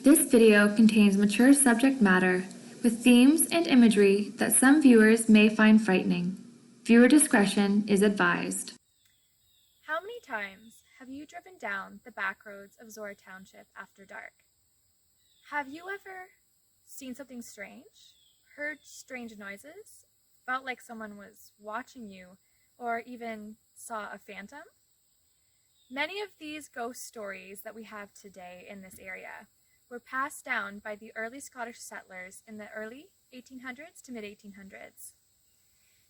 This video contains mature subject matter with themes and imagery that some viewers may find frightening. Viewer discretion is advised. How many times have you driven down the back roads of Zorra Township after dark? Have you ever seen something strange, heard strange noises, felt like someone was watching you, or even saw a phantom? Many of these ghost stories that we have today in this area were passed down by the early Scottish settlers in the early 1800s to mid-1800s.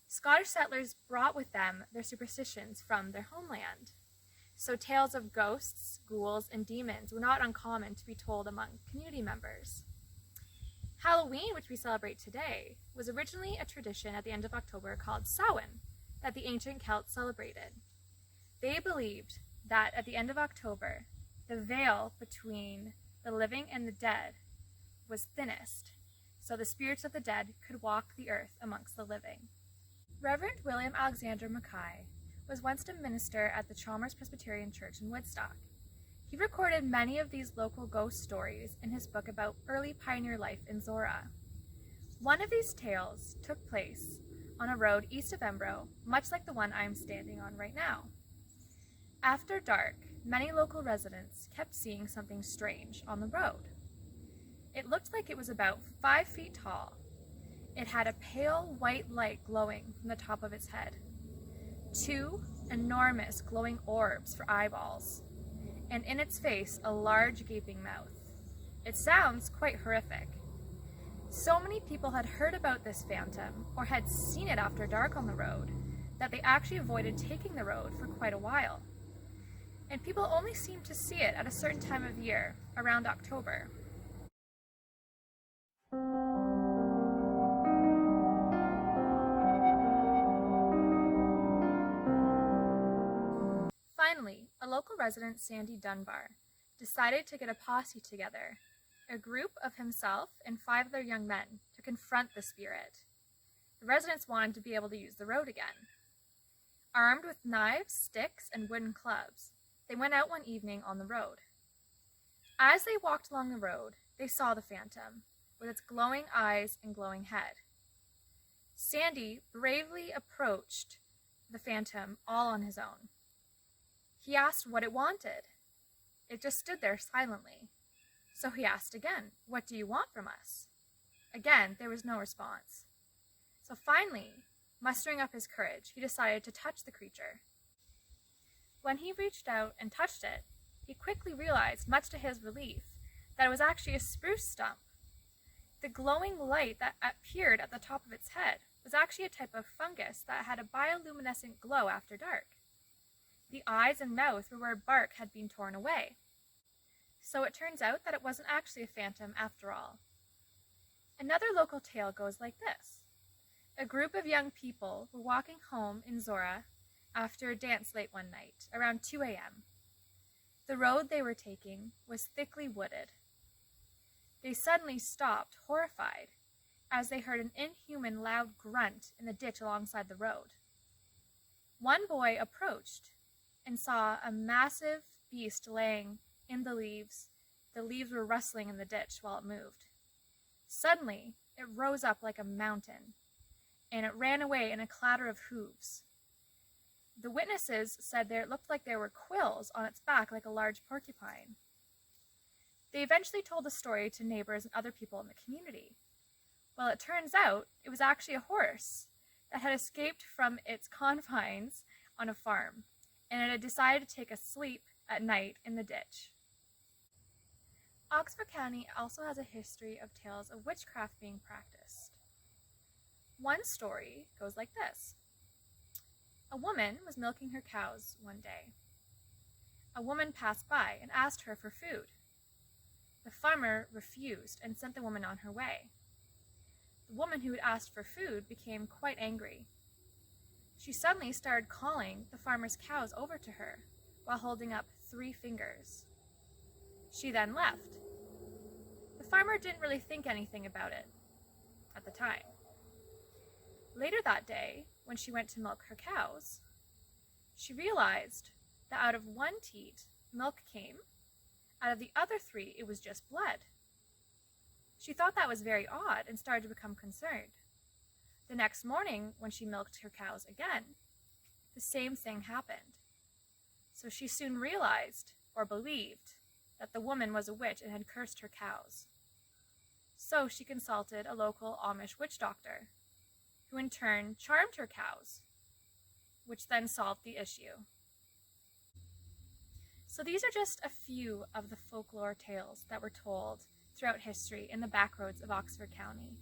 Scottish settlers brought with them their superstitions from their homeland. So tales of ghosts, ghouls, and demons were not uncommon to be told among community members. Halloween, which we celebrate today, was originally a tradition at the end of October called Samhain that the ancient Celts celebrated. They believed that at the end of October, the veil between the living and the dead was thinnest, so the spirits of the dead could walk the earth amongst the living. Reverend William Alexander Mackay was once a minister at the Chalmers Presbyterian Church in Woodstock. He recorded many of these local ghost stories in his book about early pioneer life in Zorra. One of these tales took place on a road east of Embro, much like the one I am standing on right now. After dark, many local residents kept seeing something strange on the road. It looked like it was about 5 feet tall. It had a pale white light glowing from the top of its head, 2 enormous glowing orbs for eyeballs, and in its face a large gaping mouth. It sounds quite horrific. So many people had heard about this phantom or had seen it after dark on the road that they actually avoided taking the road for quite a while. And people only seemed to see it at a certain time of year, around October. Finally, a local resident, Sandy Dunbar, decided to get a posse together, a group of himself and 5 other young men, to confront the spirit. The residents wanted to be able to use the road again. Armed with knives, sticks, and wooden clubs, they went out one evening on the road. As they walked along the road, they saw the phantom, with its glowing eyes and glowing head. Sandy bravely approached the phantom all on his own. He asked what it wanted. It just stood there silently. So he asked again, "What do you want from us?" Again, there was no response. So finally, mustering up his courage, he decided to touch the creature. When he reached out and touched it, he quickly realized, much to his relief, that it was actually a spruce stump. The glowing light that appeared at the top of its head was actually a type of fungus that had a bioluminescent glow after dark. The eyes and mouth were where bark had been torn away. So it turns out that it wasn't actually a phantom after all. Another local tale goes like this. A group of young people were walking home in Zorra after a dance late one night, around 2 a.m. The road they were taking was thickly wooded. They suddenly stopped, horrified, as they heard an inhuman loud grunt in the ditch alongside the road. One boy approached and saw a massive beast laying in the leaves. The leaves were rustling in the ditch while it moved. Suddenly, it rose up like a mountain, and it ran away in a clatter of hooves. The witnesses said it looked like there were quills on its back like a large porcupine. They eventually told the story to neighbors and other people in the community. Well, it turns out it was actually a horse that had escaped from its confines on a farm, and it had decided to take a sleep at night in the ditch. Oxford County also has a history of tales of witchcraft being practiced. One story goes like this. A woman was milking her cows one day. A woman passed by and asked her for food. The farmer refused and sent the woman on her way. The woman who had asked for food became quite angry. She suddenly started calling the farmer's cows over to her while holding up 3 fingers. She then left. The farmer didn't really think anything about it at the time. Later that day, when she went to milk her cows, she realized that out of one teat, milk came. Out of the other 3, it was just blood. She thought that was very odd and started to become concerned. The next morning, when she milked her cows again, the same thing happened. So she soon realized, or believed, that the woman was a witch and had cursed her cows. So she consulted a local Amish witch doctor, who in turn charmed her cows, which then solved the issue. So these are just a few of the folklore tales that were told throughout history in the backroads of Oxford County.